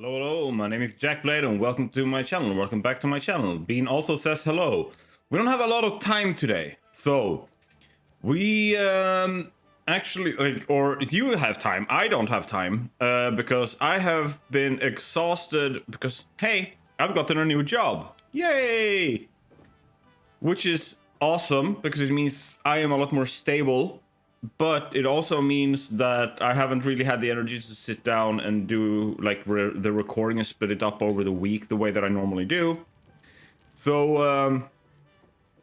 Hello, my name is Jack Blade and welcome to my channel. Welcome back to my channel. Bean also says hello. We don't have a lot of time today, so we actually, or you have time. I don't have time because I have been exhausted because, hey, I've gotten a new job. Yay! Which is awesome because it means I am a lot more stable, but it also means that I haven't really had the energy to sit down and do like the recording and split it up over the week the way that I normally do. So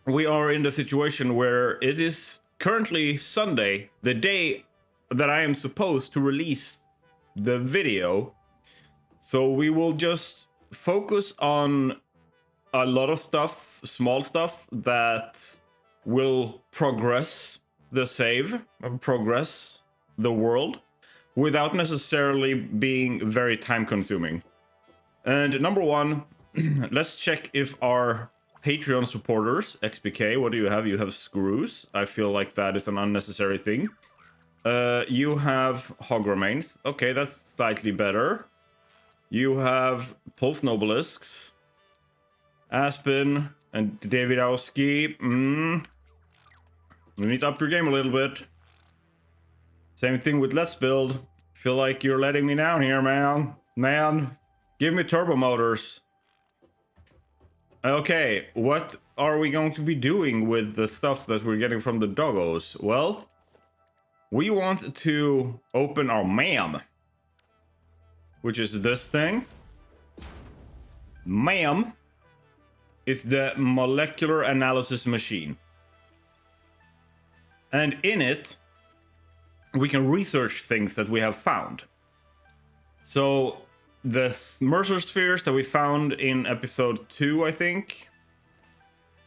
we are in the situation where it is currently Sunday, the day that I am supposed to release the video. So we will just focus on a lot of stuff, small stuff that will progress the save, progress the world without necessarily being very time consuming. And number one, let's check if our Patreon supporters, XPK, what do you have? You have screws. I feel like that is an unnecessary thing. You have hog remains. Okay, that's slightly better. You have pulse nobelisks. Aspen and Davidowski. You need to up your game a little bit. Same thing with Let's Build. Feel like you're letting me down here, man. Man, give me turbo motors. Okay, what are we going to be doing with the stuff that we're getting from the doggos? Well, we want to open our MAM, which is this thing. MAM is the molecular analysis machine. And in it, we can research things that we have found. So the Mercer spheres that we found in episode 2, I think,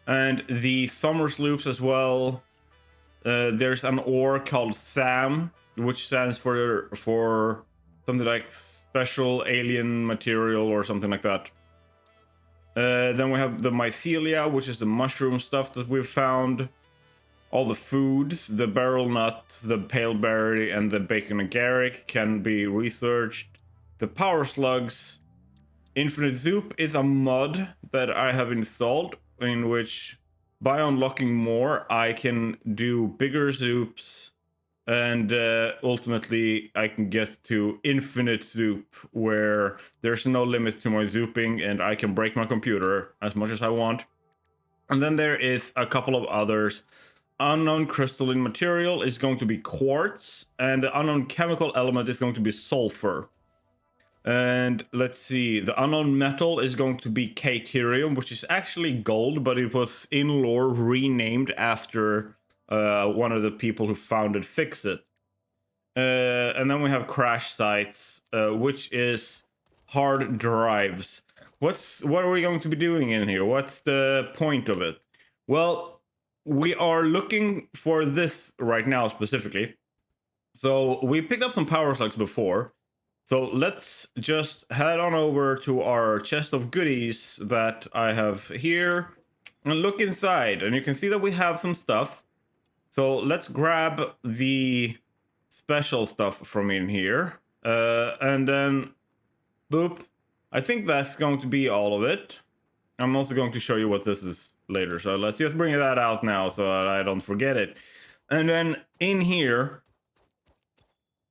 and the Summers loops as well. There's an ore called SAM, which stands for something like special alien material or something like that. Then we have the mycelia, which is the mushroom stuff that we've found. All the foods, the barrel nut, the pale berry, and the bacon agaric can be researched. The power slugs. Infinite Zoop is a mod that I have installed, in which by unlocking more, I can do bigger Zoops, and ultimately I can get to infinite Zoop, where there's no limit to my zooping, and I can break my computer as much as I want. And then there is a couple of others. Unknown crystalline material is going to be quartz, and the unknown chemical element is going to be sulfur. And let's see, the unknown metal is going to be Caterium, which is actually gold, but it was in lore renamed after one of the people who founded Fixit. And then we have crash sites, which is hard drives. What are we going to be doing in here? What's the point of it? Well, we are looking for this right now specifically. So we picked up some power slugs before. So let's just head on over to our chest of goodies that I have here and look inside. And you can see that we have some stuff. So let's grab the special stuff from in here. And then, boop. I think that's going to be all of it. I'm also going to show you what this is later. So let's just bring that out now so that I don't forget it. And then in here,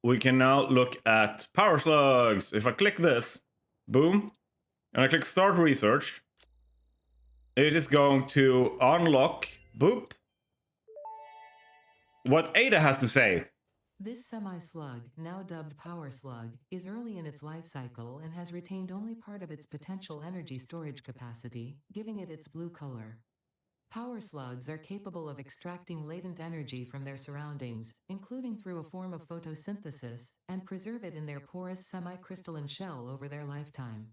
we can now look at power slugs. If I click this, boom, and I click start research, it is going to unlock, boop, what Ada has to say. This semi-slug, now dubbed power slug, is early in its life cycle and has retained only part of its potential energy storage capacity, giving it its blue color. Power slugs are capable of extracting latent energy from their surroundings, including through a form of photosynthesis, and preserve it in their porous semi-crystalline shell over their lifetime.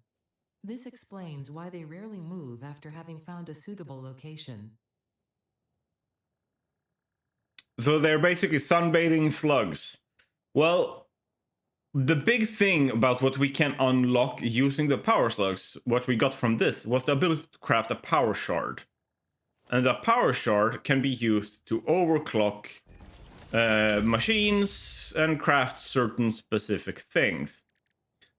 This explains why they rarely move after having found a suitable location. So they're basically sunbathing slugs. Well, the big thing about what we can unlock using the power slugs, what we got from this, was the ability to craft a power shard. And the power shard can be used to overclock machines and craft certain specific things.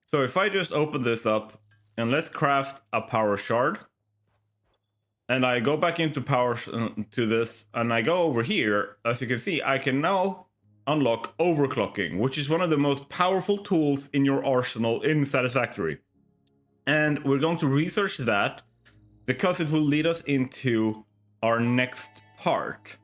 So if I just open this up and let's craft a power shard, and I go back into power to this, and I go over here, as you can see, I can now unlock overclocking, which is one of the most powerful tools in your arsenal in Satisfactory. And we're going to research that because it will lead us into our next part.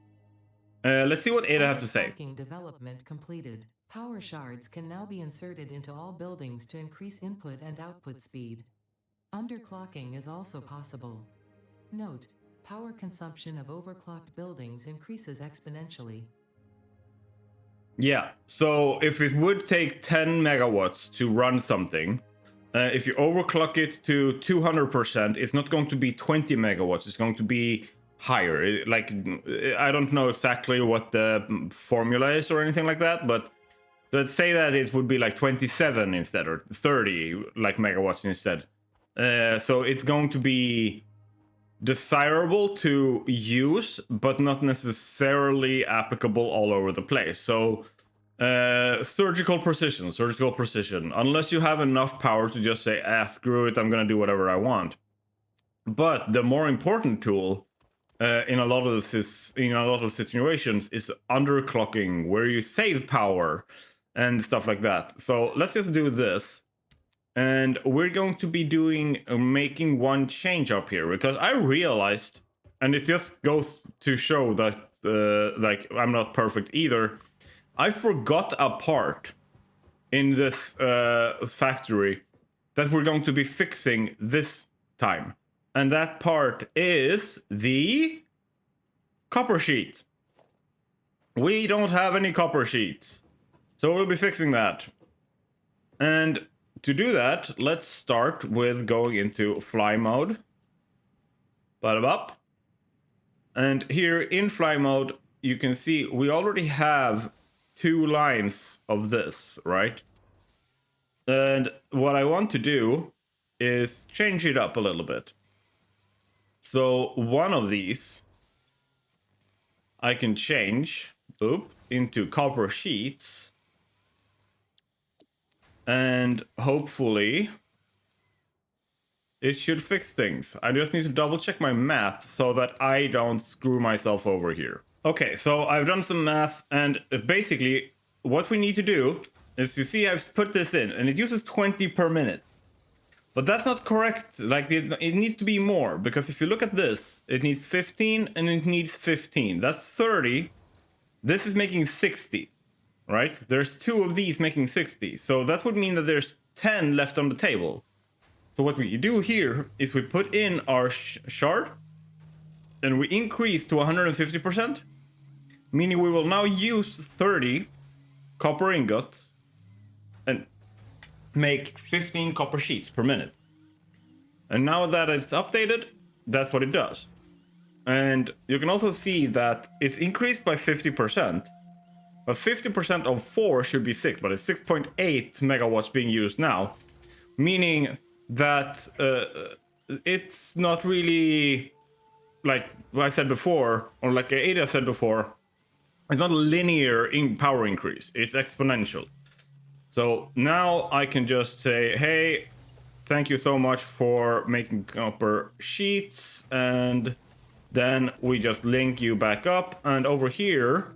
Let's see what Ada has to say. Overclocking development completed. Power shards can now be inserted into all buildings to increase input and output speed. Underclocking is also possible. Note: power consumption of overclocked buildings increases exponentially. Yeah, so if it would take 10 megawatts to run something, if you overclock it to 200%, it's not going to be 20 megawatts, it's going to be higher. I don't know exactly what the formula is or anything like that, but let's say that it would be like 27 instead, or 30 like megawatts instead. So it's going to be desirable to use, but not necessarily applicable all over the place. So surgical precision, unless you have enough power to just say, screw it, I'm gonna do whatever I want. But the more important tool in a lot of situations is underclocking, where you save power and stuff like that. So let's just do this. And we're going to be making one change up here, because I realized, and it just goes to show that like I'm not perfect either. I forgot a part in this factory that we're going to be fixing this time, and that part is the copper sheet. We don't have any copper sheets, so we'll be fixing that. And to do that, let's start with going into fly mode. Bottom up. And here in fly mode, you can see we already have 2 lines of this, right? And what I want to do is change it up a little bit. So one of these I can change into copper sheets. And hopefully it should fix things. I just need to double check my math so that I don't screw myself over here. Okay, so I've done some math, and basically what we need to do is, you see I've put this in and it uses 20 per minute. But that's not correct. Like it needs to be more, because if you look at this, it needs 15 and it needs 15. That's 30. This is making 60. Right? There's 2 of these making 60. So that would mean that there's 10 left on the table. So what we do here is we put in our shard, and we increase to 150%, meaning we will now use 30 copper ingots and make 15 copper sheets per minute. And now that it's updated, that's what it does. And you can also see that it's increased by 50%. But 50% of 4 should be 6, but it's 6.8 megawatts being used now. Meaning that it's not really, like I said before, or like Ada said before, it's not a linear in power increase, it's exponential. So now I can just say, hey, thank you so much for making copper sheets, and then we just link you back up, and over here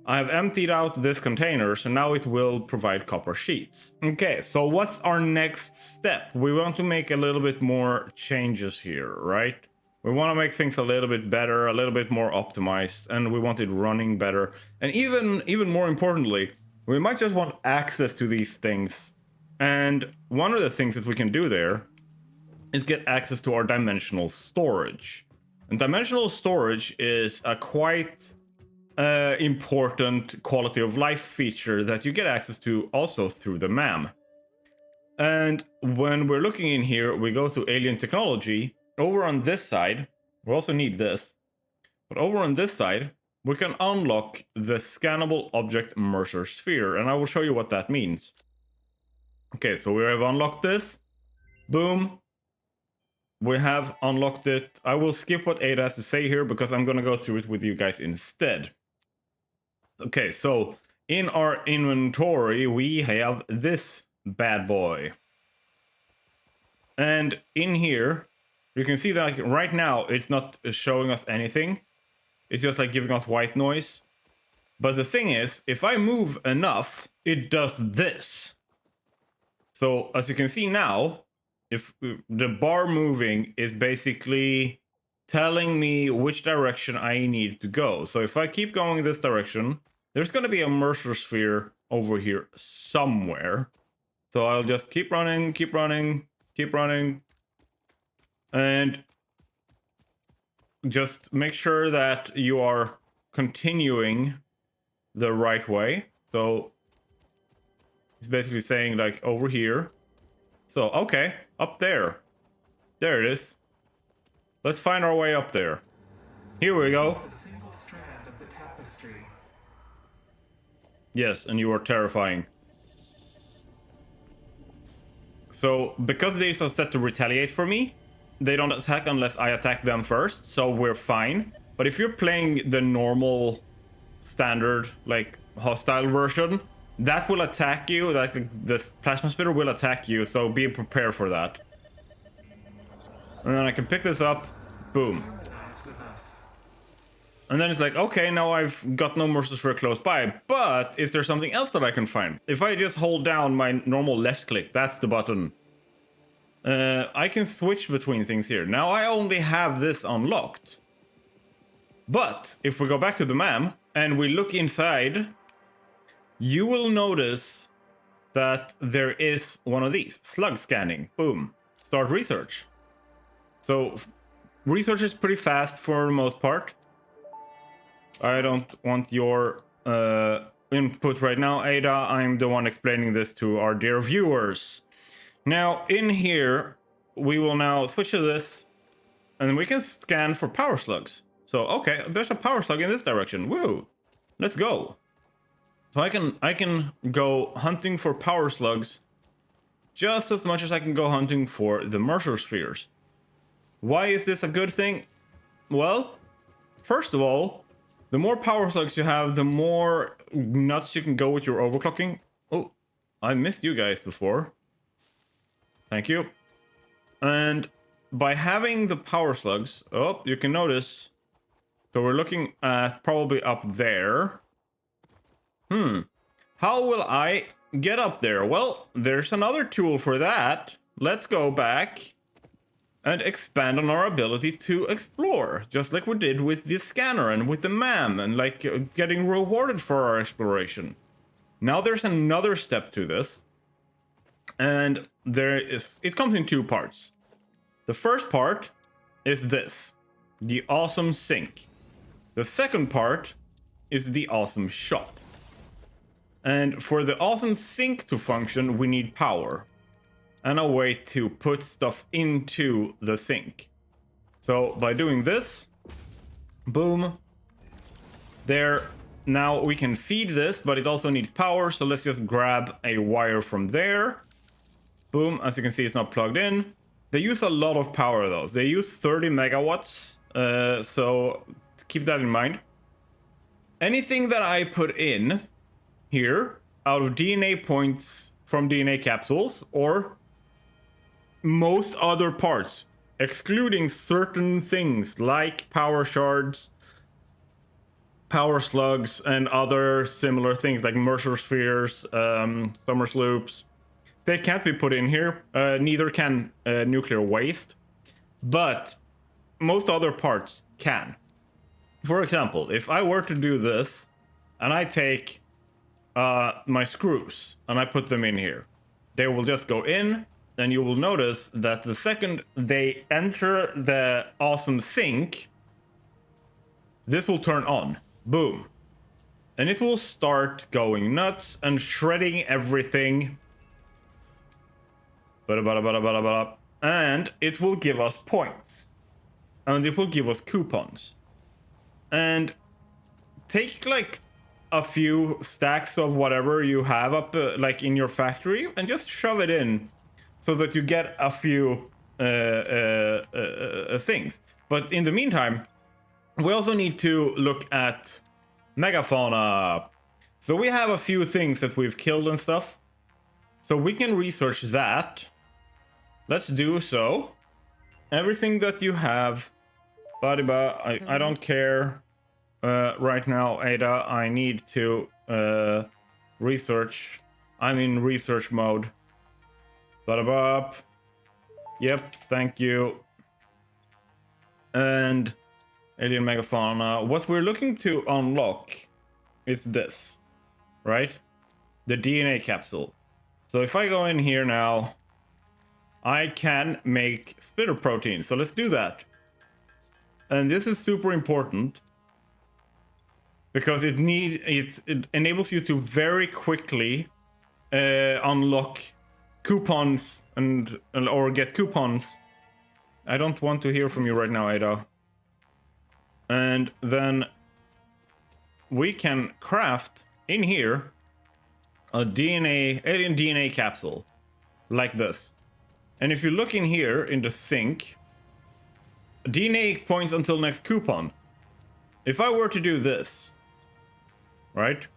I have emptied out this container, so now it will provide copper sheets. Okay, so what's our next step? We want to make a little bit more changes here, right? We want to make things a little bit better, a little bit more optimized, and we want it running better. And even more importantly, we might just want access to these things. And one of the things that we can do there is get access to our dimensional storage. And dimensional storage is a quite important quality of life feature that you get access to also through the MAM. And when we're looking in here, we go to alien technology. Over on this side, we also need this, but over on this side, we can unlock the scannable object Mercer sphere, and I will show you what that means. Okay, so we have unlocked this. Boom. We have unlocked it. I will skip what Ada has to say here because I'm going to go through it with you guys instead. Okay, so in our inventory, we have this bad boy. And in here, you can see that like, right now it's not showing us anything. It's just like giving us white noise. But the thing is, if I move enough, it does this. So as you can see now, if the bar moving is basically telling me which direction I need to go. So if I keep going this direction, there's going to be a Mercer sphere over here somewhere. So I'll just keep running, keep running, keep running, and just make sure that you are continuing the right way. So it's basically saying like over here. So, okay, up there. There it is. Let's find our way up there. Here we go. A single strand of the tapestry. Yes, and you are terrifying. So, because these are set to retaliate for me, they don't attack unless I attack them first, so we're fine. But if you're playing the normal, standard, like, hostile version, that will attack you, like, the plasma spitter will attack you, so be prepared for that. And then I can pick this up, boom. Harmonize with us. And then it's like, okay, now I've got no Mercer sphere close by, but is there something else that I can find? If I just hold down my normal left click, that's the button. I can switch between things here. Now I only have this unlocked. But if we go back to the MAM and we look inside, you will notice that there is one of these. Slug scanning. Boom. Start research. So research is pretty fast for the most part. I don't want your input right now, Ada. I'm the one explaining this to our dear viewers. Now, in here, we will now switch to this, and we can scan for power slugs. So, okay, there's a power slug in this direction. Woo! Let's go. So I can go hunting for power slugs just as much as I can go hunting for the Mercer spheres. Why is this a good thing? Well, first of all, the more power slugs you have, the more nuts you can go with your overclocking. Oh, I missed you guys before. Thank you. And by having the power slugs, oh, you can notice. So we're looking at probably up there. How will I get up there? Well, there's another tool for that. Let's go back and expand on our ability to explore, just like we did with the scanner and with the MAM, and like getting rewarded for our exploration. Now there's another step to this, and it comes in two parts. The first part is this, the awesome sink. The second part is the awesome shop. And for the awesome sink to function, we need power and a way to put stuff into the sink. So by doing this, boom, there. Now we can feed this, but it also needs power. So let's just grab a wire from there. Boom, as you can see, it's not plugged in. They use a lot of power though. They use 30 megawatts. So keep that in mind. Anything that I put in here out of DNA points from DNA capsules or most other parts, excluding certain things like power shards, power slugs, and other similar things like Mercer spheres, summer sloops, they can't be put in here. Neither can nuclear waste, but most other parts can. For example, if I were to do this and I take my screws and I put them in here, they will just go in, and you will notice that the second they enter the awesome sink, this will turn on. Boom. And it will start going nuts and shredding everything. And it will give us points. And it will give us coupons. And take like a few stacks of whatever you have up like in your factory and just shove it in so that you get a few things. But in the meantime, we also need to look at megafauna. So we have a few things that we've killed and stuff. So we can research that. let's do so. Everything that you have, Badiba, I don't care right now, Ada. I need to research. I'm in research mode. Badabop. Yep, thank you. And alien megafauna. What we're looking to unlock is this, right? The DNA capsule. So if I go in here now, I can make splitter protein. So let's do that. And this is super important because it enables you to very quickly unlock coupons or get coupons. I don't want to hear from you right now, Ada. And then we can craft in here a alien DNA capsule like this. And if you look in here in the sink, DNA points until next coupon. If I were to do this, right?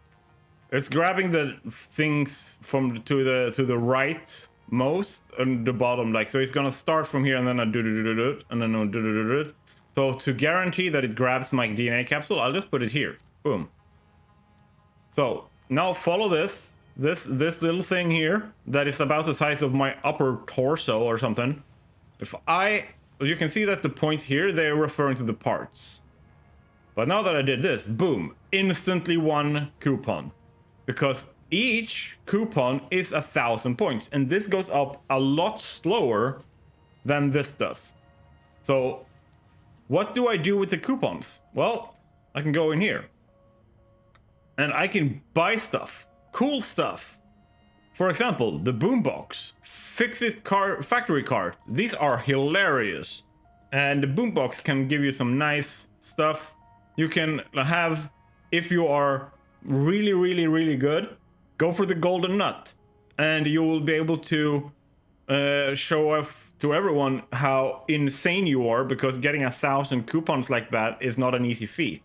It's grabbing the things from to the right most and the bottom, like, so it's gonna start from here and then a do and then a do. So to guarantee that it grabs my DNA capsule, I'll just put it here. Boom. So now follow this little thing here that is about the size of my upper torso or something. You can see that the points here, they're referring to the parts. But now that I did this, boom, instantly 1 coupon. Because each coupon is 1,000 points. And this goes up a lot slower than this does. So what do I do with the coupons? Well, I can go in here. And I can buy stuff. Cool stuff. For example, the boombox, fix-it factory cart. These are hilarious. And the boombox can give you some nice stuff. You can have, if you are really, really, really good, go for the golden nut. And you will be able to show off to everyone how insane you are, because getting 1,000 coupons like that is not an easy feat.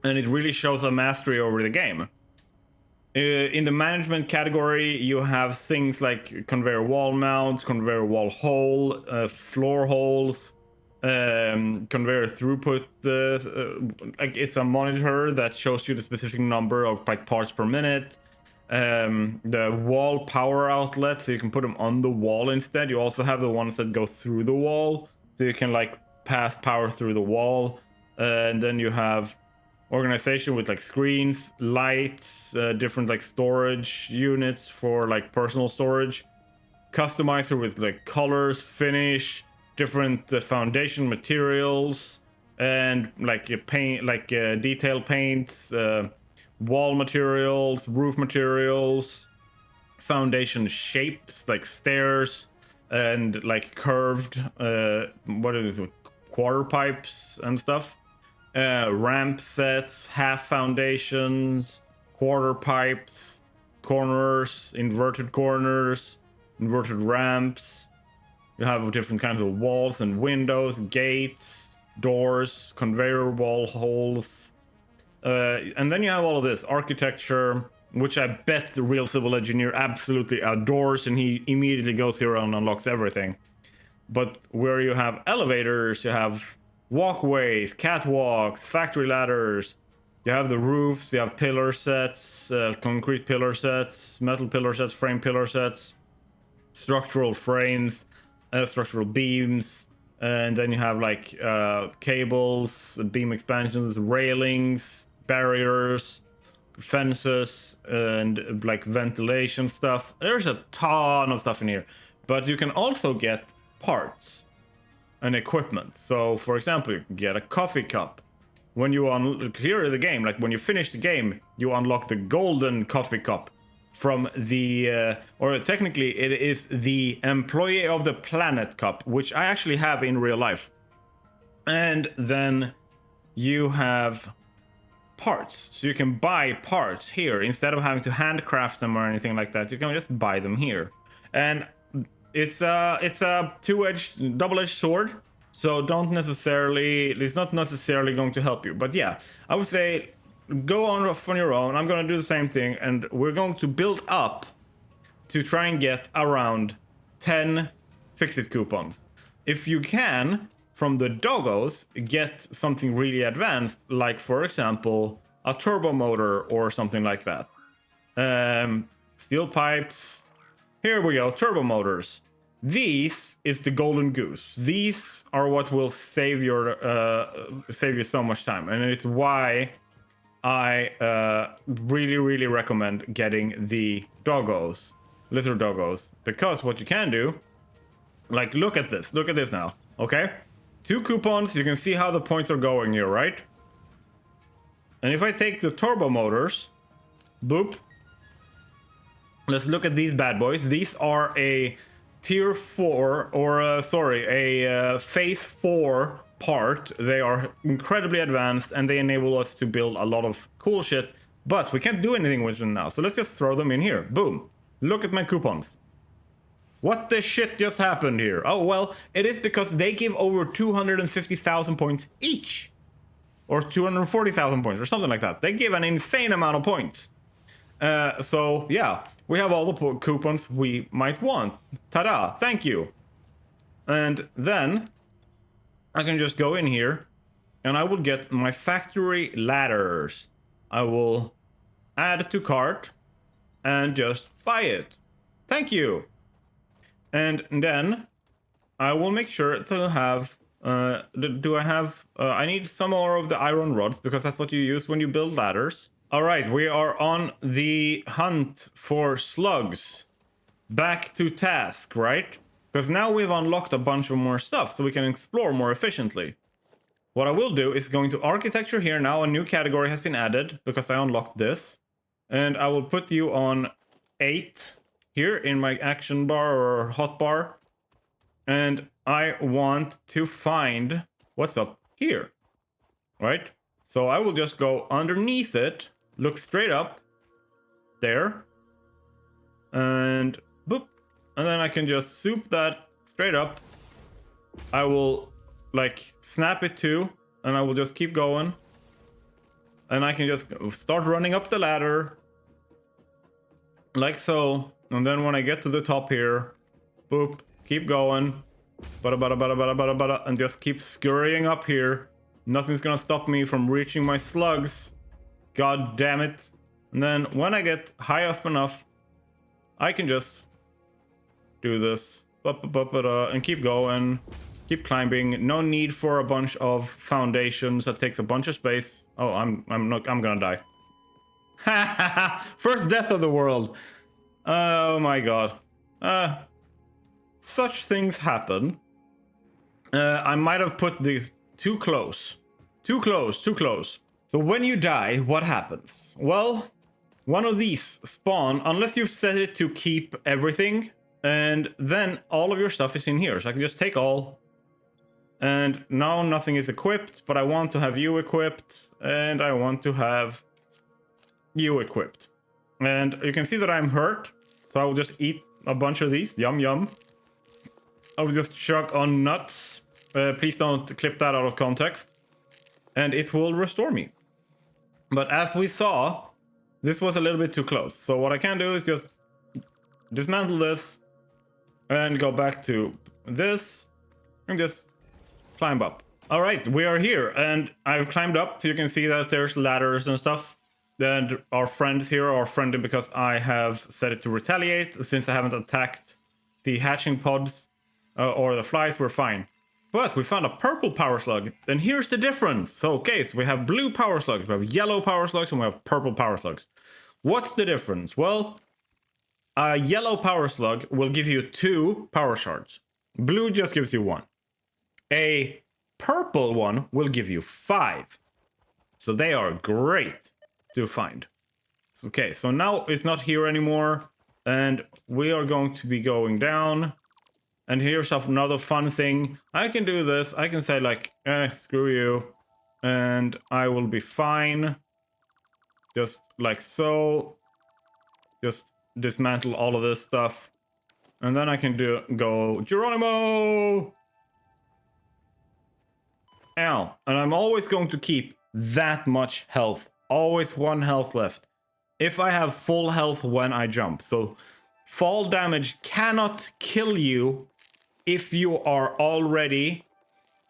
And it really shows a mastery over the game. In the management category, you have things like conveyor wall mounts, conveyor wall hole, floor holes, conveyor throughput. Like, it's a monitor that shows you the specific number of like parts per minute. The wall power outlets, so you can put them on the wall instead. You also have the ones that go through the wall, so you can like pass power through the wall. And then you have organization with like screens, lights, different like storage units for like personal storage, customizer with like colors, finish, different foundation materials, and like paint, like detail paints, wall materials, roof materials, foundation shapes like stairs, and like curved what is it, quarter pipes and stuff. Ramp sets, half foundations, quarter pipes, corners, inverted ramps. You have different kinds of walls and windows, gates, doors, conveyor wall holes. And then you have all of this architecture, which I bet the real civil engineer absolutely adores, and he immediately goes here and unlocks everything. But where you have elevators, you have walkways, catwalks, factory ladders, you have the roofs, you have pillar sets, concrete pillar sets, metal pillar sets, frame pillar sets, structural frames, structural beams, and then you have like cables, beam expansions, railings, barriers, fences, and like ventilation stuff. There's a ton of stuff in here, but you can also get parts and equipment. So for example, you can get a coffee cup. When you clear the game, like when you finish the game, you unlock the golden coffee cup from the or technically it is the employee of the planet cup, which I actually have in real life. And then you have parts, so you can buy parts here instead of having to handcraft them or anything like that. You can just buy them here, and it's a double-edged sword, so it's not necessarily going to help you. But yeah, I would say go on your own. I'm gonna do the same thing, and we're going to build up to try and get around 10 fix-it coupons. If you can, from the doggos, get something really advanced, like for example, a turbo motor or something like that. Steel pipes. Here we go, turbo motors. These is the golden goose. These are what will save you so much time, and it's why I really recommend getting the doggos, lizard doggos, because what you can do, like look at this now, okay? 2 coupons, you can see how the points are going here, right? And if I take the turbo motors, boop, let's look at these bad boys. These are a tier 4, or a phase 4 part. They are incredibly advanced and they enable us to build a lot of cool shit, but we can't do anything with them now. So let's just throw them in here. Boom. Look at my coupons. What the shit just happened here? Oh, well, it is because they give over 250,000 points each. Or 240,000 points or something like that. They give an insane amount of points. So, yeah, we have all the coupons we might want. Ta-da, thank you. And then I can just go in here and I will get my factory ladders. I will add to cart and just buy it. Thank you. And then I will make sure to have, I need some more of the iron rods because that's what you use when you build ladders. All right, we are on the hunt for slugs. Back to task, right? Because now we've unlocked a bunch of more stuff so we can explore more efficiently. What I will do is going to architecture here. Now a new category has been added because I unlocked this. And I will put you on 8 here in my action bar or hotbar. And I want to find what's up here, right? So I will just go underneath it, look straight up, there, and boop. And then I can just soup that straight up. I will like snap it to, and I will just keep going. And I can just start running up the ladder, like so. And then when I get to the top here, boop, keep going, and just keep scurrying up here. Nothing's gonna stop me from reaching my slugs. God damn it. And then when I get high up enough, I can just do this and keep going, keep climbing. No need for a bunch of foundations that takes a bunch of space. Oh, I'm gonna die. First death of the world. Oh my god. Such things happen. I might have put these too close. Too close. So when you die, what happens? Well, one of these spawn, unless you've set it to keep everything, and then all of your stuff is in here. So I can just take all. And now nothing is equipped, but I want to have you equipped, and I want to have you equipped. And you can see that I'm hurt, so I will just eat a bunch of these. Yum, yum. I will just chuck on nuts. Please don't clip that out of context. And it will restore me. But as we saw, this was a little bit too close. So what I can do is just dismantle this and go back to this and just climb up. All right, we are here and I've climbed up. You can see that there's ladders and stuff. And our friends here are friendly because I have set it to retaliate. Since I haven't attacked the hatching pods or the flies, we're fine. But we found a purple power slug, and here's the difference. So, okay, so we have blue power slugs, we have yellow power slugs, and we have purple power slugs. What's the difference? Well, a yellow power slug will give you 2 power shards. Blue just gives you 1. A purple one will give you 5. So they are great to find. Okay, so now it's not here anymore, and we are going to be going down. And here's another fun thing. I can do this. I can say like, screw you. And I will be fine. Just like so. Just dismantle all of this stuff. And then I can go Geronimo! Ow. And I'm always going to keep that much health. Always 1 health left. If I have full health when I jump. So fall damage cannot kill you if you are already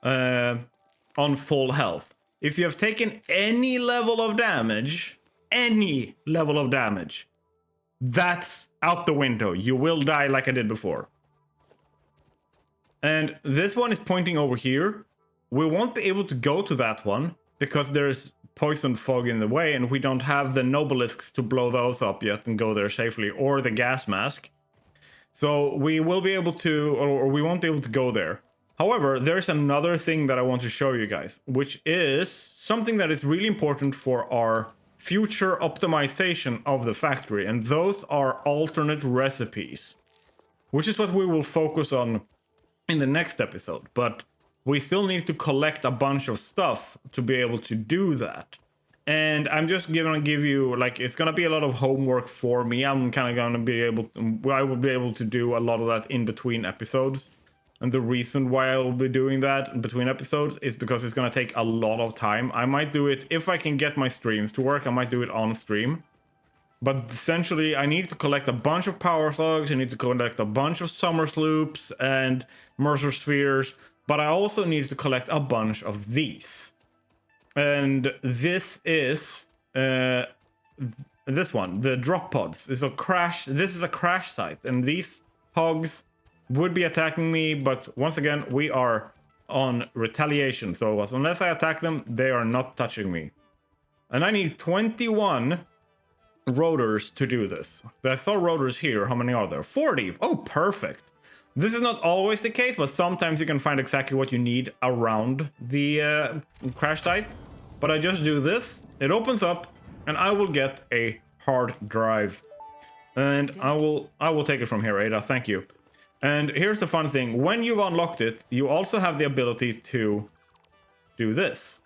on full health. If you have taken any level of damage, that's out the window. You will die like I did before. And this one is pointing over here. We won't be able to go to that one because there's poison fog in the way, and we don't have the nobelisks to blow those up yet and go there safely, or the gas mask. So we will be able to, or we won't be able to go there. However, there's another thing that I want to show you guys, which is something that is really important for our future optimization of the factory, and those are alternate recipes, which is what we will focus on in the next episode. But we still need to collect a bunch of stuff to be able to do that. And I'm just gonna give you, like, it's gonna be a lot of homework for me. I'm kind of gonna be able to, I will be able to do a lot of that in between episodes. And the reason why I will be doing that between episodes is because it's gonna take a lot of time. I might do it, if I can get my streams to work, I might do it on stream. But essentially, I need to collect a bunch of power slugs, I need to collect a bunch of summer sloops and Mercer spheres, but I also need to collect a bunch of these. And this is this one, the drop pods. This is a crash site, and these hogs would be attacking me, but once again, we are on retaliation. So unless I attack them, they are not touching me. And I need 21 rotors to do this. I saw rotors here. How many are there? 40. Oh, perfect. This is not always the case, but sometimes you can find exactly what you need around the crash site. But I just do this, it opens up, and I will get a hard drive. And I will take it from here, Ada, thank you. And here's the fun thing, when you've unlocked it, you also have the ability to do this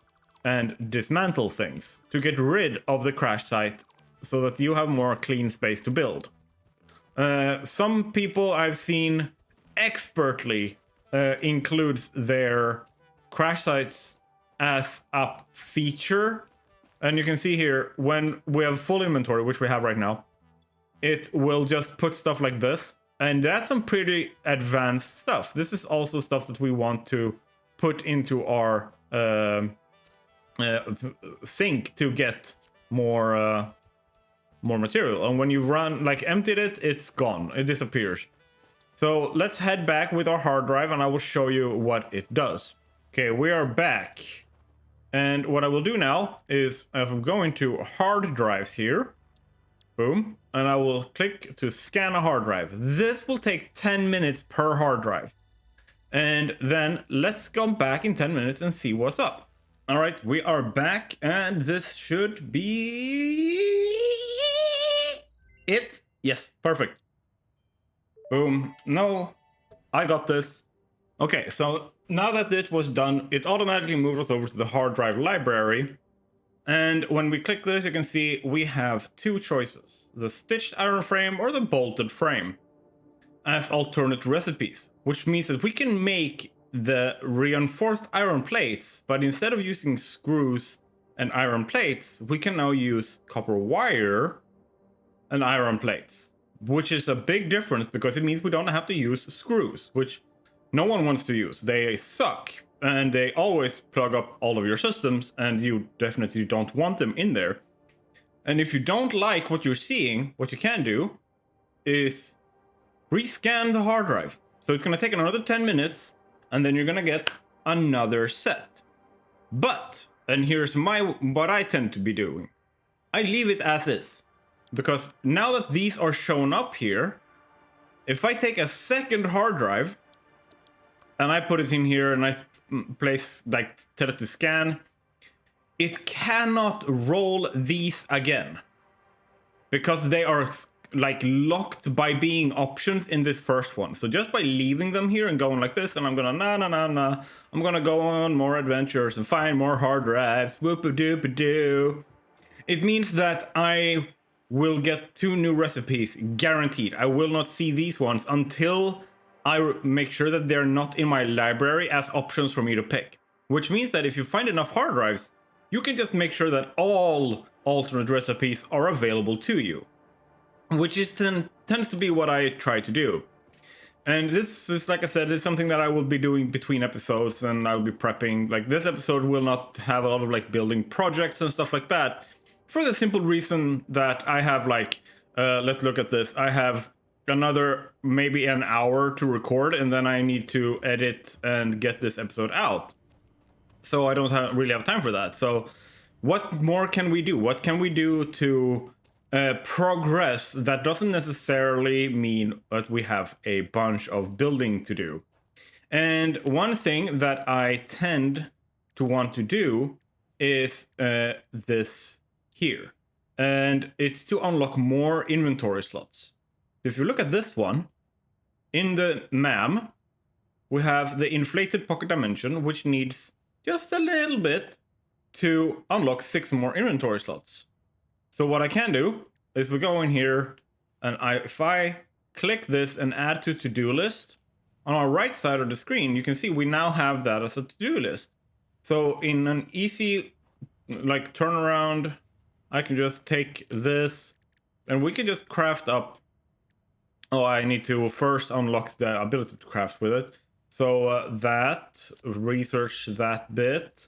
and dismantle things to get rid of the crash site so that you have more clean space to build. Some people I've seen expertly includes their crash sites as a feature, and you can see here when we have full inventory, which we have right now, it will just put stuff like this, and that's some pretty advanced stuff. This is also stuff that we want to put into our sink to get more material, and when you run, like, emptied it, it's gone, it disappears. So let's head back with our hard drive and I will show you what it does. Okay, we are back. And what I will do now is I'm going to hard drives here. Boom. And I will click to scan a hard drive. This will take 10 minutes per hard drive. And then let's go back in 10 minutes and see what's up. All right, we are back and this should be it. Yes, perfect. Boom. No, I got this. Okay, so now that it was done, it automatically moved us over to the hard drive library. And when we click this, you can see we have two choices, the stitched iron frame or the bolted frame, as alternate recipes, which means that we can make the reinforced iron plates, but instead of using screws and iron plates, we can now use copper wire and iron plates, which is a big difference because it means we don't have to use screws, which no one wants to use. They suck and they always plug up all of your systems, and you definitely don't want them in there. And if you don't like what you're seeing, what you can do is rescan the hard drive. So it's going to take another 10 minutes and then you're going to get another set. But, and here's what I tend to be doing. I leave it as is, because now that these are shown up here, if I take a second hard drive and I put it in here and I place, like, tell it to scan, it cannot roll these again because they are like locked by being options in this first one. So just by leaving them here and going like this, and I'm gonna I'm gonna go on more adventures and find more hard drives, whoop-a-doop-a-doo, it means that I will get 2 new recipes guaranteed. I will not see these ones until I make sure that they're not in my library as options for me to pick. Which means that if you find enough hard drives, you can just make sure that all alternate recipes are available to you. Which is tends to be what I try to do. And this is, like I said, it's something that I will be doing between episodes, and I'll be prepping. Like, this episode will not have a lot of like building projects and stuff like that, for the simple reason that I have like, let's look at this. I have another maybe an hour to record, and then I need to edit and get this episode out. So I don't really have time for that. So what more can we do? What can we do to progress that doesn't necessarily mean that we have a bunch of building to do? And one thing that I tend to want to do is this here. And it's to unlock more inventory slots. If you look at this one, in the MAM, we have the inflated pocket dimension, which needs just a little bit to unlock 6 more inventory slots. So what I can do is we go in here, and if I click this and add to to-do list, on our right side of the screen, you can see we now have that as a to-do list. So in an easy like turnaround, I can just take this and we can just craft up. Oh, I need to first unlock the ability to craft with it. So that, research that bit.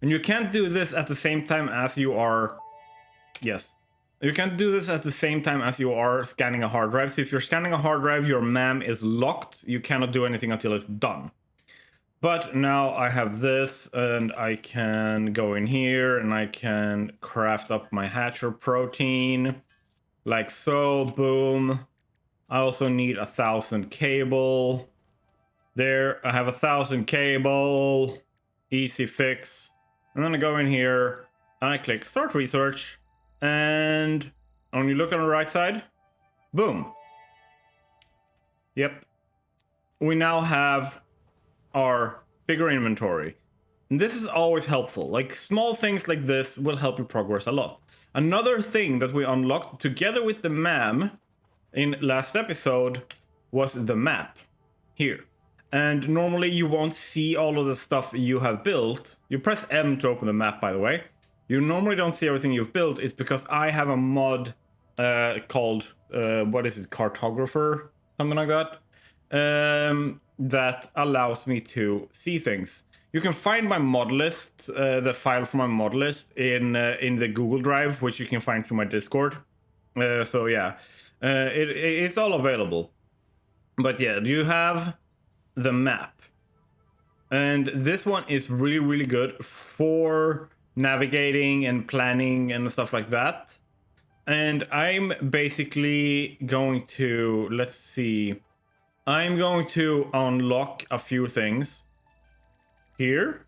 And you can't do this at the same time as you are... Yes. You can't do this at the same time as you are scanning a hard drive. So if you're scanning a hard drive, your MAM is locked. You cannot do anything until it's done. But now I have this, and I can go in here, and I can craft up my hatcher protein. Like so, boom. I also need 1,000 cable. There, I have 1,000 cable. Easy fix. And then I go in here, and I click Start Research. And when you look on the right side, boom. Yep. We now have our bigger inventory. And this is always helpful. Like, small things like this will help you progress a lot. Another thing that we unlocked together with the MAM in last episode was the map here. And normally you won't see all of the stuff you have built. You press M to open the map, by the way. You normally don't see everything you've built. It's because I have a mod called, what is it, Cartographer? Something like that. That allows me to see things. You can find my mod list, the file for my mod list in the Google Drive, which you can find through my Discord. So yeah, it's all available. But yeah, you have the map. And this one is really, really good for navigating and planning and stuff like that. And I'm basically going to, let's see, I'm going to unlock a few things here.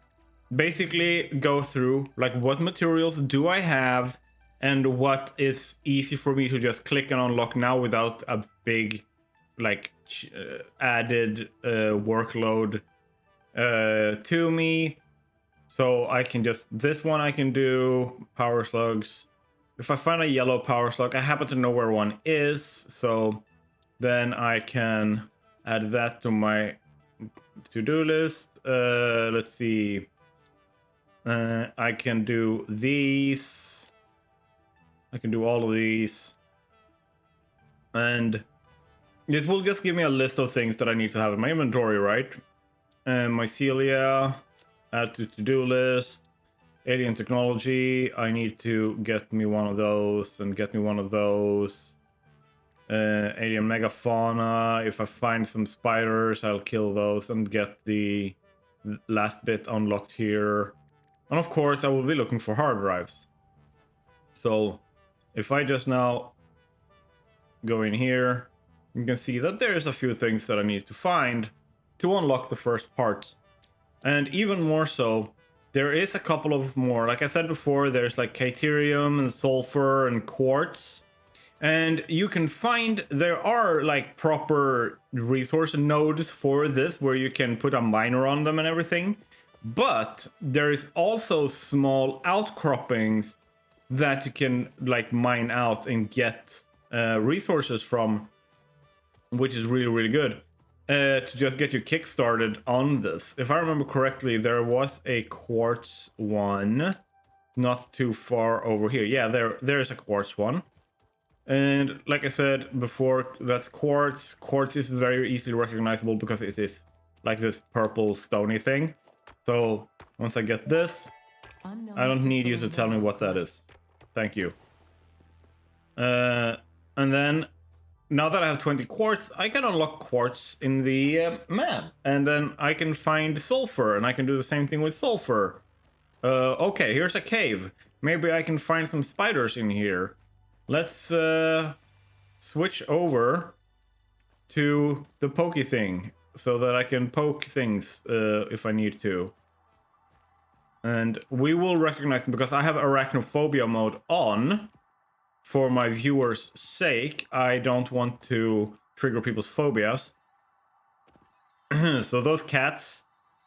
Basically go through like what materials do I have and what is easy for me to just click and unlock now without a big like added workload to me. So I can just, this one I can do, power slugs. If I find a yellow power slug, I happen to know where one is, so then I can add that to my to-do list. Let's see. I can do these. I can do all of these. And it will just give me a list of things that I need to have in my inventory, right? Mycelia, add to-do list. Alien technology, I need to get me one of those and get me one of those. Alien megafauna, if I find some spiders, I'll kill those and get the last bit unlocked here. And of course, I will be looking for hard drives. So if I just now go in here, you can see that there's a few things that I need to find to unlock the first parts. And even more so, there is a couple of more. Like I said before, there's like Caterium and Sulfur and Quartz. And you can find, there are like proper resource nodes for this where you can put a miner on them and everything. But there is also small outcroppings that you can like mine out and get resources from, which is really, really good. To just get you kickstarted on this. If I remember correctly, there was a quartz one not too far over here. Yeah, there is a quartz one. And like I said before, that's quartz. Quartz is very easily recognizable because it is like this purple stony thing. So once I get this, Unknown I don't need you to crystalline tell me mineral what that flux. is. Thank you. And then now that I have 20 quartz, I can unlock quartz in the map. And then I can find sulfur, and I can do the same thing with sulfur. Okay, here's a cave. Maybe I can find some spiders in here. Let's switch over to the pokey thing so that I can poke things if I need to. And we will recognize them because I have arachnophobia mode on. For my viewers' sake, I don't want to trigger people's phobias. So those cats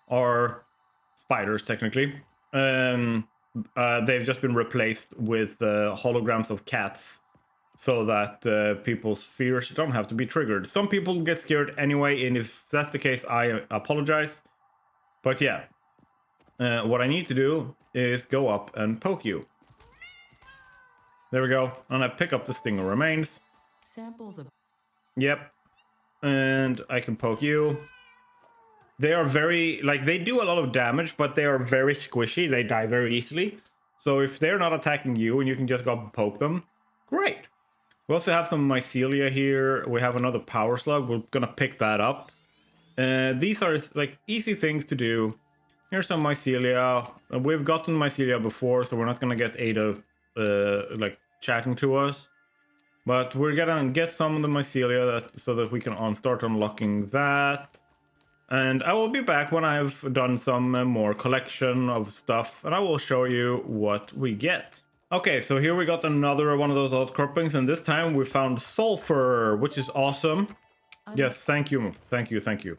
are spiders, technically. They've just been replaced with holograms of cats so that people's fears don't have to be triggered. Some people get scared anyway, and if that's the case, I apologize. But yeah, what I need to do is go up and poke you. There we go. And I pick up the stinger remains. Samples of Yep. And I can poke you. They are very, like, they do a lot of damage, but they are very squishy. They die very easily. So if they're not attacking you and you can just go up and poke them, great. We also have some mycelia here. We have another power slug. We're gonna pick that up. These are like easy things to do. Here's some mycelia. We've gotten mycelia before, so we're not gonna get Ada like chatting to us. But we're gonna get some of the mycelia so that we can start unlocking that. And I will be back when I've done some more collection of stuff, and I will show you what we get. Okay, so here we got another one of those outcroppings, and this time we found sulfur, which is awesome. Yes, thank you, thank you, thank you.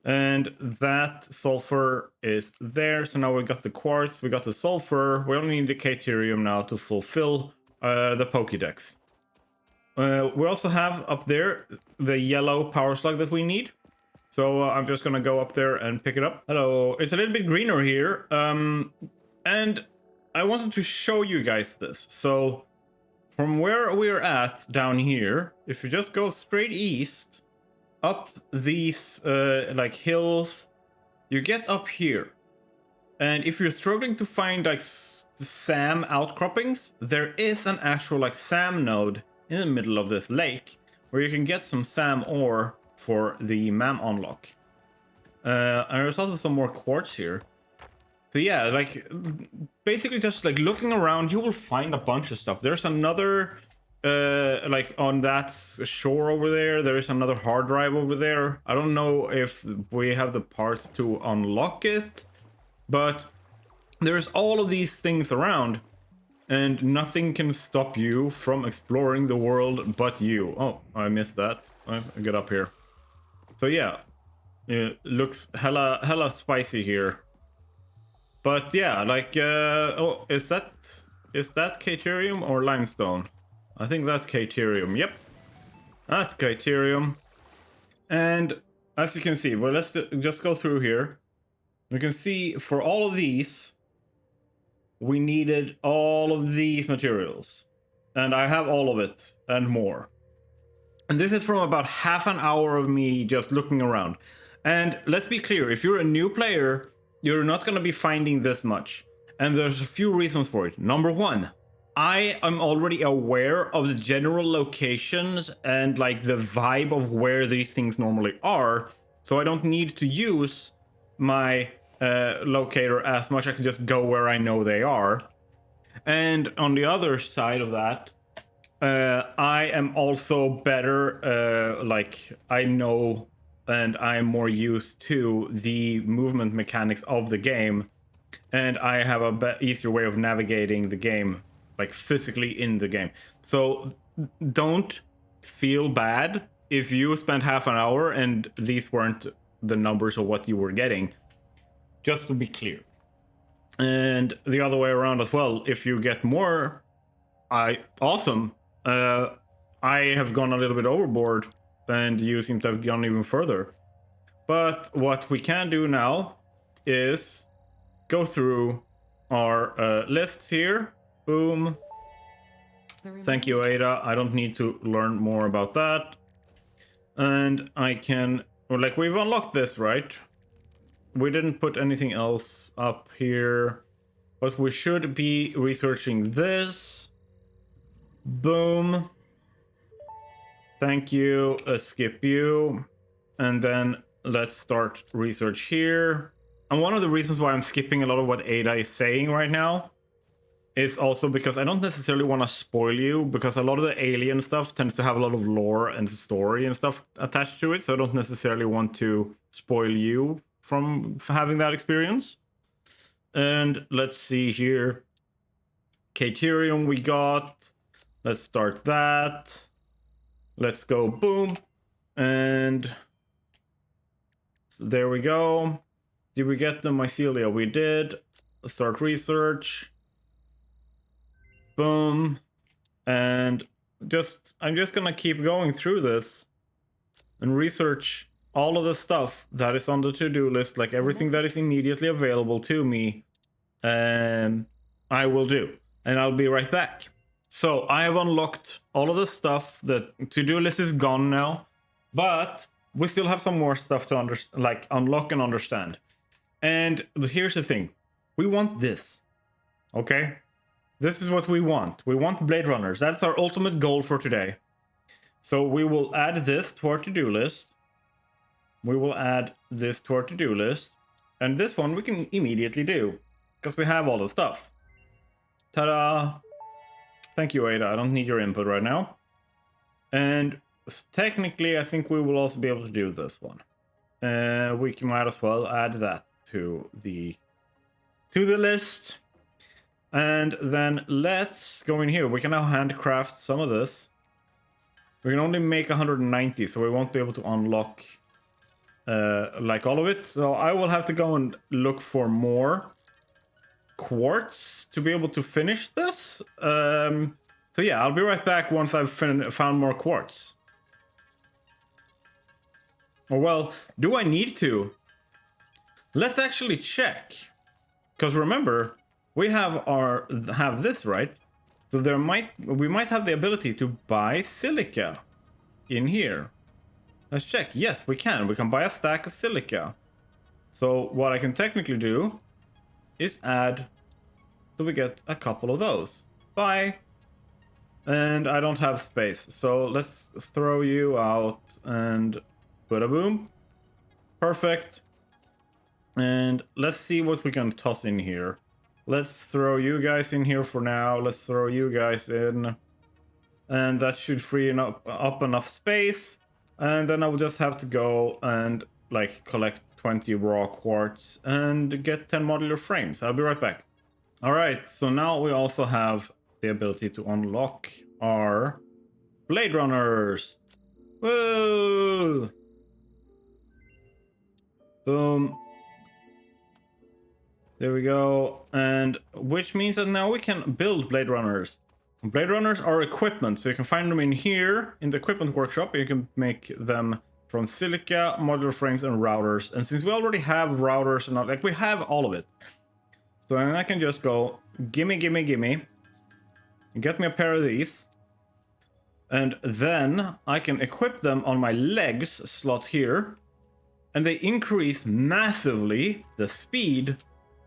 And that sulfur is there. So now we got the quartz, we got the sulfur. We only need the caterium now to fulfill the Pokédex. We also have up there the yellow power slug that we need. So I'm just gonna go up there and pick it up. Hello, it's a little bit greener here. And I wanted to show you guys this. So from where we're at down here, if you just go straight east, up these like hills, you get up here. And if you're struggling to find like SAM outcroppings, there is an actual like SAM node in the middle of this lake where you can get some SAM ore for the MAM unlock. And there's also some more quartz here. So yeah, like basically just like looking around, you will find a bunch of stuff. There's another like on that shore over there, there is another hard drive over there. I don't know if we have the parts to unlock it, but there's all of these things around, and nothing can stop you from exploring the world but you. Oh, I missed that. I get up here. So yeah, it looks hella spicy here. But yeah, like oh, is that caterium or limestone? I think that's caterium. Yep, that's caterium. And as you can see, well, let's just go through here. We can see for all of these, we needed all of these materials, and I have all of it and more. And this is from about half an hour of me just looking around. And let's be clear, if you're a new player, you're not going to be finding this much. And there's a few reasons for it. Number one, I am already aware of the general locations and like the vibe of where these things normally are. So I don't need to use my locator as much. I can just go where I know they are. And on the other side of that, I am also better, like I know and I'm more used to the movement mechanics of the game, and I have a easier way of navigating the game, like physically in the game. So don't feel bad if you spent half an hour and these weren't the numbers of what you were getting, just to be clear. And the other way around as well, if you get more, awesome. I have gone a little bit overboard, and you seem to have gone even further. But what we can do now is go through our lists here. Boom. The Thank you, remains Ada. I don't need to learn more about that. And I can... Or like, we've unlocked this, right? We didn't put anything else up here. But we should be researching this. Boom. Thank you. Skip you. And then let's start research here. And one of the reasons why I'm skipping a lot of what Ada is saying right now is also because I don't necessarily want to spoil you, because a lot of the alien stuff tends to have a lot of lore and story and stuff attached to it, so I don't necessarily want to spoil you from having that experience. And let's see here. Caterium we got. Let's start that. Let's go boom. And there we go. Did we get the mycelia? We did. Start research. Boom. And I'm just gonna keep going through this and research all of the stuff that is on the to-do list, like everything that is immediately available to me. And I will do. And I'll be right back. So I have unlocked all of the stuff. The to-do list is gone now, but we still have some more stuff to unlock and understand. And here's the thing. We want this. Okay? This is what we want. We want Blade Runners. That's our ultimate goal for today. So we will add this to our to-do list. We will add this to our to-do list. And this one we can immediately do, because we have all the stuff. Ta-da! Thank you, Ada. I don't need your input right now. And technically, I think we will also be able to do this one. We might as well add that to the list. And then let's go in here. We can now handcraft some of this. We can only make 190, so we won't be able to unlock like all of it. So I will have to go and look for more quartz to be able to finish this. So yeah, I'll be right back once I've found more quartz. Or well, do I need to? Let's actually check. Because remember, we have this, right? So we might have the ability to buy silica in here. Let's check. Yes, we can. We can buy a stack of silica. So what I can technically do is add, so we get a couple of those. Bye. And I don't have space, so let's throw you out and bada boom. Perfect. And let's see what we can toss in here. Let's throw you guys in here for now. Let's throw you guys in. And that should free up enough space. And then I will just have to go and like collect 20 raw quartz and get 10 modular frames. I'll be right back. All right, so now we also have the ability to unlock our Blade Runners. Whoa! Boom. There we go. And which means that now we can build Blade Runners. Blade Runners are equipment, so you can find them in here in the equipment workshop. You can make them from silica, modular frames, and routers. And since we already have routers and all, like we have all of it, so then I can just go gimme, gimme, gimme, and get me a pair of these, and then I can equip them on my legs slot here, and they increase massively the speed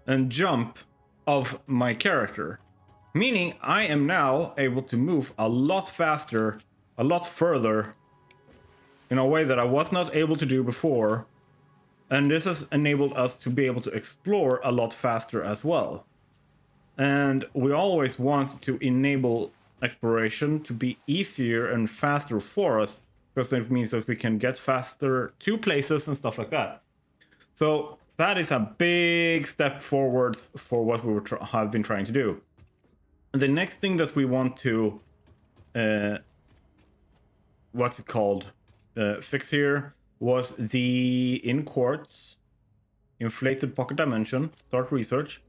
and jump of my character. Meaning I am now able to move a lot faster, a lot further, in a way that I was not able to do before. And this has enabled us to be able to explore a lot faster as well. And we always want to enable exploration to be easier and faster for us, because it means that we can get faster to places and stuff like that. So that is a big step forwards for what we have been trying to do. The next thing that we want to, fix here was the in quartz inflated pocket dimension. Start research.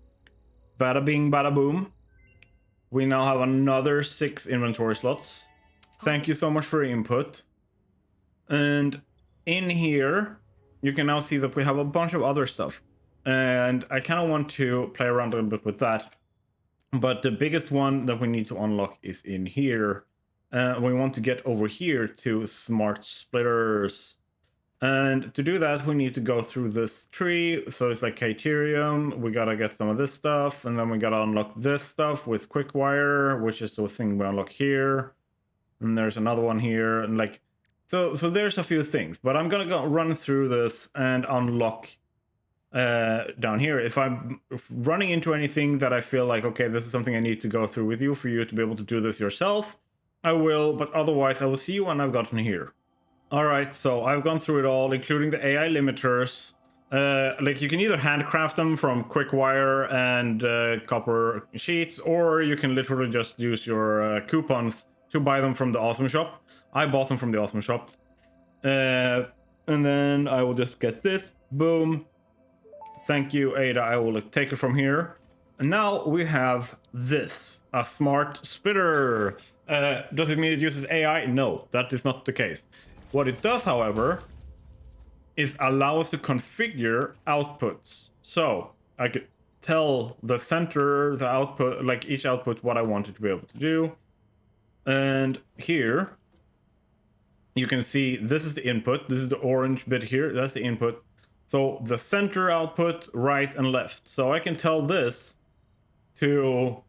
Bada bing, bada boom. We now have another 6 inventory slots. Thank you so much for your input. And in here, you can now see that we have a bunch of other stuff. And I kind of want to play around a little bit with that. But the biggest one that we need to unlock is in here. We want to get over here to smart splitters. And to do that, we need to go through this tree. So it's like Caterium. We gotta get some of this stuff, and then we gotta unlock this stuff with quick wire, which is the thing we unlock here. And there's another one here, and like, so there's a few things. But I'm gonna go run through this and unlock down here. If I'm running into anything that I feel like, okay, this is something I need to go through with you for you to be able to do this yourself, I will. But otherwise, I will see you when I've gotten here. All right, so I've gone through it all, including the AI limiters. Like you can either handcraft them from quick wire and copper sheets, or you can literally just use your coupons to buy them from the Awesome Shop. I bought them from the Awesome Shop. And then I will just get this. Boom. Thank you, Ada. I will take it from here. And now we have this, a smart splitter. Does it mean it uses AI? No, that is not the case. What it does, however, is allow us to configure outputs. So I could tell the center, the output, like each output, what I wanted to be able to do. And here, you can see this is the input. This is the orange bit here. That's the input. So the center output, right and left. So I can tell this to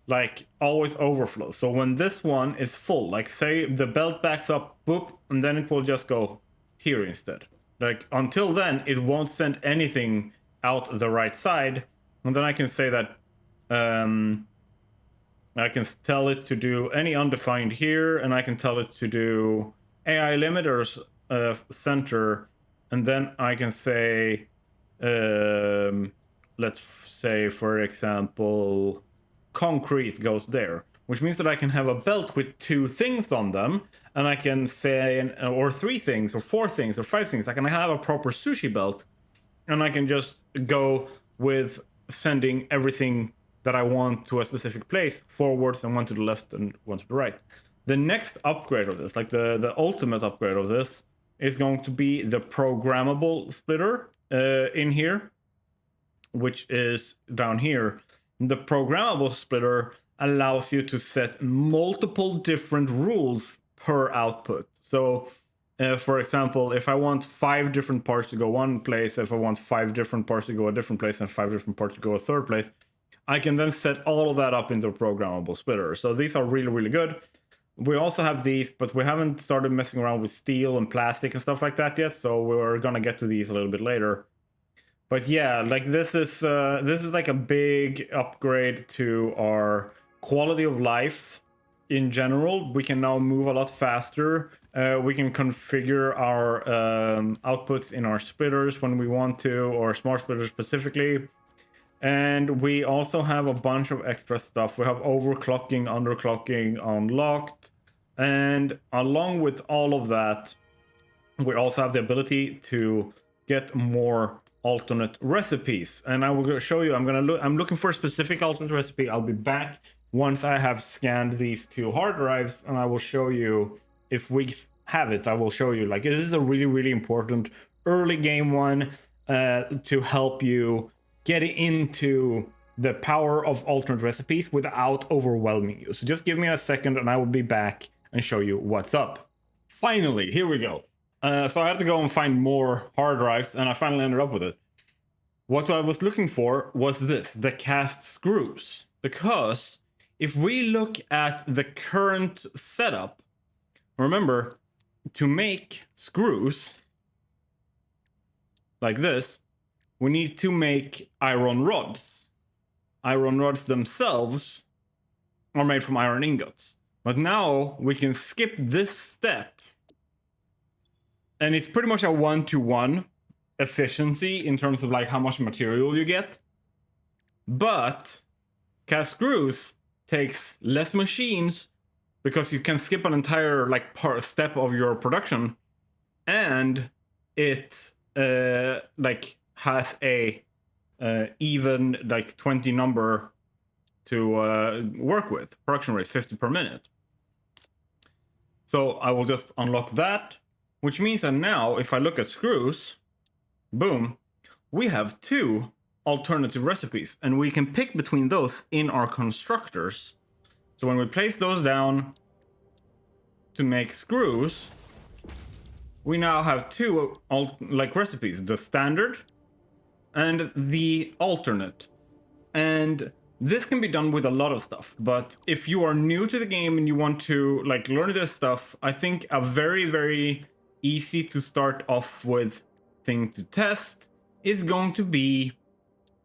like always overflow. So when this one is full, like say the belt backs up, boop, and then it will just go here instead. Like until then, it won't send anything out the right side. And then I can say that I can tell it to do any undefined here, and I can tell it to do AI limiters center, and then I can say, let's say, for example, concrete goes there, which means that I can have a belt with 2 things on them, and I can say, or 3 things, or 4 things, or 5 things. I can have a proper sushi belt, and I can just go with sending everything that I want to a specific place forwards, and one to the left and one to the right. The next upgrade of this, like the ultimate upgrade of this, is going to be the programmable splitter in here, which is down here. The programmable splitter allows you to set multiple different rules per output. So, for example, if I want 5 different parts to go one place, if I want 5 different parts to go a different place, and 5 different parts to go a third place, I can then set all of that up into a programmable splitter. So these are really, really good. We also have these, but we haven't started messing around with steel and plastic and stuff like that yet. So we're gonna get to these a little bit later. But yeah, like this is like a big upgrade to our quality of life in general. We can now move a lot faster. We can configure our outputs in our splitters when we want to, or smart splitters specifically. And we also have a bunch of extra stuff. We have overclocking, underclocking unlocked. And along with all of that, we also have the ability to get more alternate recipes. And I will show you, I'm looking for a specific alternate recipe. I'll be back once I have scanned these 2 hard drives, and I will show you if we have it. I will show you, like, this is a really, really important early game one to help you get into the power of alternate recipes without overwhelming you. So just give me a second and I will be back and show you what's up. Finally, here we go. So I had to go and find more hard drives, and I finally ended up with it. What I was looking for was this, the cast screws. Because if we look at the current setup, remember, to make screws like this, we need to make iron rods. Iron rods themselves are made from iron ingots. But now we can skip this step, and it's pretty much a 1-to-1 efficiency in terms of like how much material you get. But cast screws takes less machines because you can skip an entire like step of your production, and it like has a even like 20 number to work with. Production rate 50 per minute. So I will just unlock that, which means that now if I look at screws, boom, we have 2 alternative recipes, and we can pick between those in our constructors. So when we place those down to make screws, we now have two recipes: the standard and the alternate. And this can be done with a lot of stuff, but if you are new to the game and you want to like learn this stuff, I think a very, very easy to start off with thing to test is going to be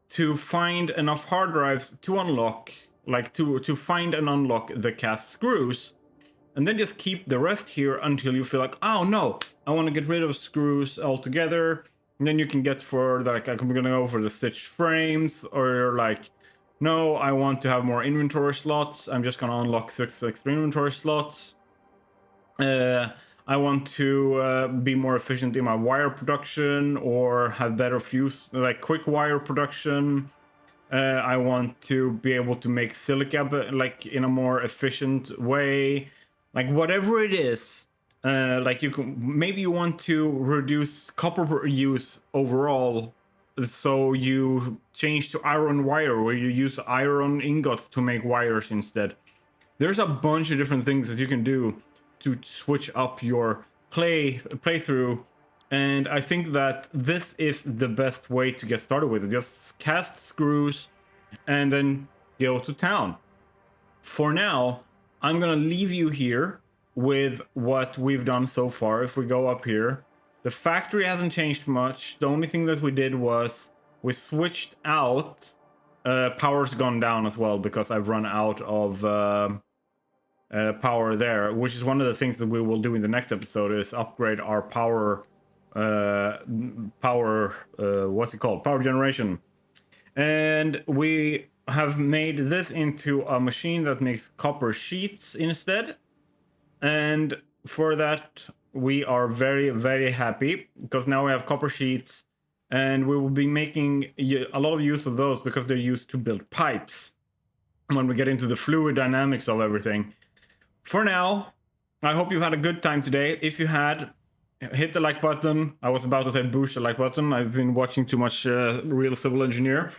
to find enough hard drives to unlock, like to find and unlock the cast screws, and then just keep the rest here until you feel like, oh no, I want to get rid of screws altogether. And then you can get for like, I'm gonna go for the stitched frames, or you're like, no, I want to have more inventory slots. I'm just gonna unlock 6 extra inventory slots. I want to be more efficient in my wire production, or have better fuse, like quick wire production. I want to be able to make silica like in a more efficient way. Like whatever it is, like you can, maybe you want to reduce copper use overall, so you change to iron wire, where you use iron ingots to make wires instead. There's a bunch of different things that you can do to switch up your playthrough, and I think that this is the best way to get started with it. Just cast screws and then go to town. For now, I'm gonna leave you here with what we've done so far. If we go up here, the factory hasn't changed much. The only thing that we did was we switched out. Power's gone down as well because I've run out of power there, which is one of the things that we will do in the next episode, is upgrade our power what's it called, power generation. And we have made this into a machine that makes copper sheets instead, and for that we are very, very happy, because now we have copper sheets, and we will be making a lot of use of those because they're used to build pipes when we get into the fluid dynamics of everything. For now, I hope you've had a good time today. If you had, hit the like button. I was about to say boost the like button. I've been watching too much Real Civil Engineer.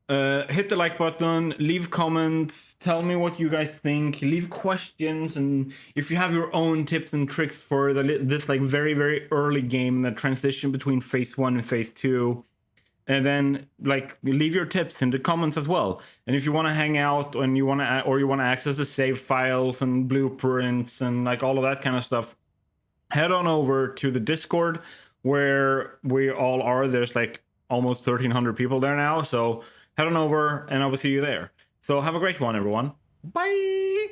Hit the like button, leave comments, tell me what you guys think, leave questions, and if you have your own tips and tricks for this like very, very early game, the transition between phase 1 and phase 2. And then like leave your tips in the comments as well. And if you want to hang out and you want to access the save files and blueprints and like all of that kind of stuff, head on over to the Discord where we all are. There's like almost 1,300 people there now, so head on over and I will see you there. So have a great one, everyone. Bye.